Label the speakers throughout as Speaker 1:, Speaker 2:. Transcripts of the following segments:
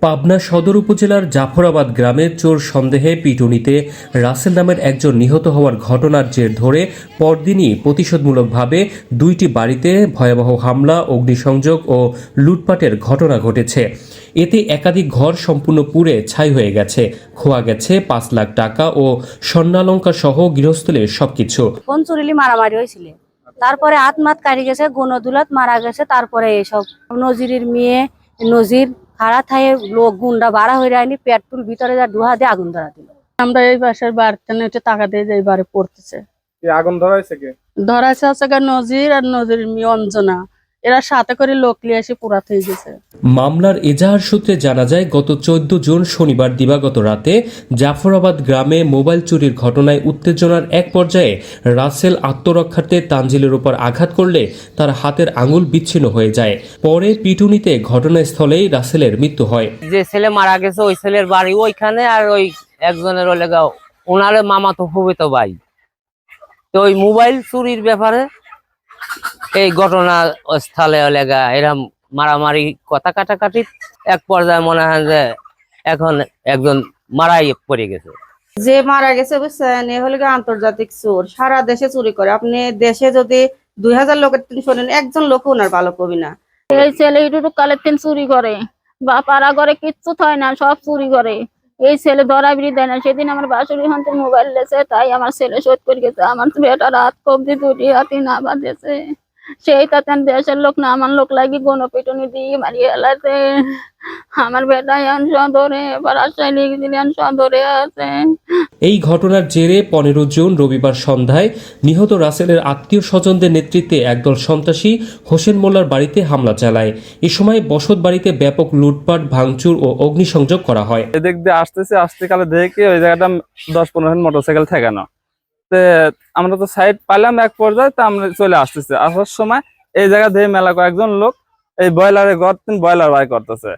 Speaker 1: পাবনা সদর উপজেলার জাফরাবাদ গ্রামের চোর সন্দেহে পিটুনিতে রাসেল নামের একজন নিহত হওয়ার ঘটনার জের ধরে পরদিনই প্রতিশোধমূলকভাবে দুইটি বাড়িতে ভয়াবহ হামলা, অগ্নিসংযোগ ও লুটপাটের ঘটনা ঘটেছে। এতে একাধিক ঘর সম্পূর্ণ পুড়ে ছাই হয়ে গেছে, খোয়া গেছে ৫ লাখ টাকা ও স্বর্ণালঙ্কার সহ গৃহস্থলের সবকিছু।
Speaker 2: কোন চুরিলি মারামারি হয়েছিল, তারপরে আত্মাত কাটি গেছে, গণদুলাত মারা গেছে, তারপরে এসব নজিরের মেয়ে নজির খাড়া থায়ে লোক গুন্ডা বাড়া হয়ে যায়নি, পেট্রোল ভিতরে যা ডুহা দিয়ে আগুন ধরা দিল।
Speaker 3: আমরা এই বাসার বাড়িতে টাকা দিয়ে যে বাড়ি পড়তেছে।
Speaker 4: আগুন ধরাইছে কে?
Speaker 3: ধরাইছে হচ্ছে নজির আর নজির মেয়ে অঞ্জনা, এরা সাথে করে লোক নিয়ে এসে পুরাত হয়ে গেছে।
Speaker 1: মামলার এজাহার সূত্রে জানা যায়, গত 14 জুন শনিবার দিবাগত রাতে জাফরাবাদ গ্রামে মোবাইল চুরির ঘটনায় উত্তেজনার এক পর্যায়ে রাসেল আত্মরক্ষার্থে তানজিলের উপর আঘাত করলে তার হাতের আঙুল বিচ্ছিন্ন হয়ে যায়। পরে পিটুনিতে ঘটনাস্থলেই রাসেলের মৃত্যু হয়।
Speaker 5: যে ছেলে মারা গেছে ওই ছেলের বাড়ি ওইখানে, আর ওই একজনের ওনার মামা তো ফুফিতো ভাই। তো ওই মোবাইল চুরির ব্যাপারে এই ঘটনা স্থলে এরকম মারামারি, কথা কাটাকাটি এক পর্যায়ে মনে হয় যে এখন একজন মারাই পড়ে গেছে।
Speaker 6: যে মারা গেছে বুঝছেন, এ হলো আন্তর্জাতিক চোর, সারা দেশে চুরি করে। আপনি দেশে যদি 2000 লোকের শোনেন, একজন লোক ওনার ভালো কবি না।
Speaker 7: এই ছেলে ইটুটু কালের দিন চুরি করে, বা পাড়া ঘরে কিচ্ছু হয় না, সব চুরি করে। এই ছেলে ধরা বিড়ি দেয় না। সেদিন আমার বাসুরি হাতে মোবাইল লেছে, তাই আমার ছেলে শোধ করে গেছে। আমার বেটা রাত কবজি দুটি হাতি না বাঁধেছে, সেই তাতে দেশের লোক না আমার লোক লাগি গণপিটুনি দিয়ে মারিয়ে এলাতে। আমার বেটা সদরে রাজশাহী লিখে দিলেন, সদরে আছে।
Speaker 1: এই ঘটনার জেরে 15 জুন রবিবার সন্ধ্যায় নিহত রাসেলের আত্মীয় স্বজনদের নেতৃত্বে একদল সন্ত্রাসী হোসেন মোল্লার বাড়িতে হামলা চালায়। এ সময় বসত বাড়িতে ব্যাপক লুটপাট, ভাঙচুর ও অগ্নিসংযোগ করা হয়।
Speaker 4: এদিক দিয়ে আসতে কালে দেখে ওই জায়গাটা 10-15 মোটরসাইকেল ঠেকানো। আমরা তো সাইড পাইলাম এক পর্যায়ে, তা আমরা চলে আসতেছে। আসার সময় এই জায়গা দিয়ে মেলা কয়েকজন লোক এই বয়লারে বয়লার বাই করতেছে।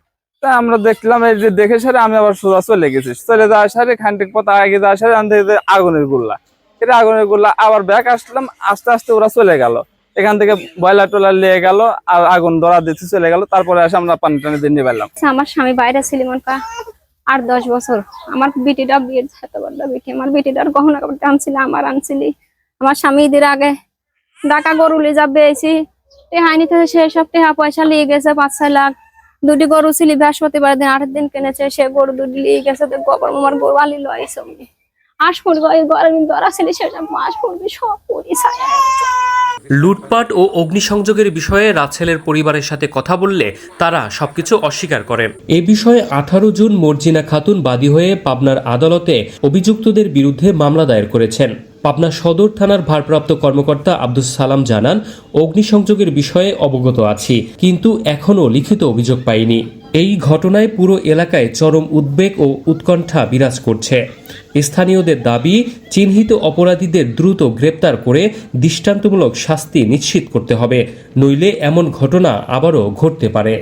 Speaker 4: তা আমরা দেখলাম, এই যে দেখে সারে আমি আবার সোজা চলে গেছি। চলে যাওয়ার সারে খানিক পথ আগে যাওয়ার সারে আমি দেখি আগুনের গুল্লা। এটা আগুনের গুল্লা, আবার ব্যাক আসলাম, আস্তে আস্তে ওরা চলে গেল। এখান থেকে বয়লার টোলার নিয়ে গেল আর আগুন ধরা দিতে চলে গেল। তারপরে এসে আমরা পানি টানি দিয়ে নিয়ে পেলাম।
Speaker 7: আমার স্বামী বাইরে ছিল মনকা 8-10 বছর। আমার বিটিটা বিয়ের সাথে বড় বিটি, আমার বিটিটার গহনা কাপড় আনছিল, আমার আনছিলি। আমার স্বামী ঈদের আগে ঢাকা গরু লিয়ে যাবে এসি টেহাইনি থেকে সে সব টেহা পয়সা লিয়ে গেছে 5-6 লাখ। দুটি গরু ছিল, বৃহস্পতিবার দিন 8 দিন কিনেছে, সে গরু দুটি লিয়ে গেছে। তো গোবর আমার গরু আলি লয় সঙ্গে আশপুর ঘরে ধরা ছিল, সেসব আশপুর সব পরিচয়।
Speaker 1: লুটপাট ও অগ্নিসংযোগের বিষয়ে রাসেলের পরিবারের সাথে কথা বললে তারা সবকিছু অস্বীকার করে। এ বিষয়ে 18 জুন মর্জিনা খাতুন বাদী হয়ে পাবনার আদালতে অভিযুক্তদের বিরুদ্ধে মামলা দায়ের করেছেন। পাবনা সদর থানার ভারপ্রাপ্ত কর্মকর্তা আব্দুস সালাম জানান, অগ্নিসংযোগের বিষয়ে অবগত আছি, কিন্তু এখনও লিখিত অভিযোগ পাইনি। এই ঘটনায় পুরো এলাকায় চরম উদ্বেগ ও উৎকণ্ঠা বিরাজ করছে। স্থানীয়দের দাবি, চিহ্নিত অপরাধীদের দ্রুত গ্রেপ্তার করে দৃষ্টান্তমূলক শাস্তি নিশ্চিত করতে হবে, নইলে এমন ঘটনা আবারও ঘটতে পারে।